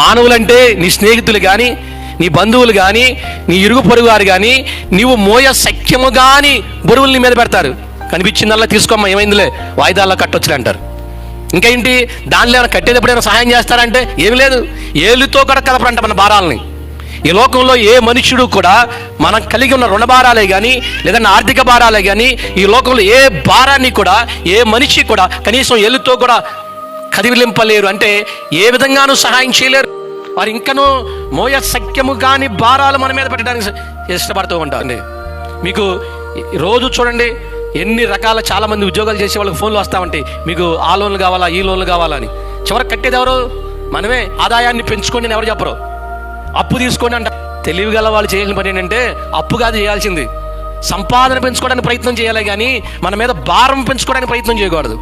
మానవులంటే నీ స్నేహితులు కానీ, నీ బంధువులు కానీ, నీ ఇరుగు పొరుగు వారు కానీ, నీవు మోయ సఖ్యము కానీ బరువులు నీ మీద పెడతారు. కనిపించిందల్లా తీసుకోమ్మా, ఏమైందిలే, వాయిదాల్లో కట్టొచ్చులే అంటారు. ఇంకేంటి, దానిలో ఏమైనా కట్టేటప్పుడు సహాయం చేస్తారంటే ఏమి లేదు, ఏళ్ళుతో కూడా కదపరంట మన భారాలని. ఈ లోకంలో ఏ మనుష్యుడు కూడా మనం కలిగి ఉన్న రుణ భారాలే కానీ, లేదన్నా ఆర్థిక భారాలే కానీ, ఈ లోకంలో ఏ భారాన్ని కూడా ఏ మనిషి కూడా కనీసం ఏళ్ళుతో కూడా కదిలింపలేరు. అంటే ఏ విధంగానూ సహాయం చేయలేరు. వారు ఇంకనూ మోయ సఖ్యము కాని భారాలు మన మీద పెట్టడానికి ఇష్టపడుతూ ఉంటారండి. మీకు రోజు చూడండి, ఎన్ని రకాల చాలామంది ఉద్యోగాలు చేసే వాళ్ళకి ఫోన్లు వస్తూ ఉంటాయి, మీకు ఆ లోన్లు కావాలా, ఈ లోన్లు కావాలా అని. చివరికి కట్టేది ఎవరు? మనమే. ఆదాయాన్ని పెంచుకోండి అని ఎవరు చెప్పరు, అప్పు తీసుకోండి అంట. తెలివిగల వాళ్ళు చేయాల్సిన పని ఏంటంటే అప్పు కాదు చేయాల్సింది, సంపాదన పెంచుకోవడానికి ప్రయత్నం చేయాలి కానీ మన మీద భారం పెంచుకోవడానికి ప్రయత్నం చేయకూడదు.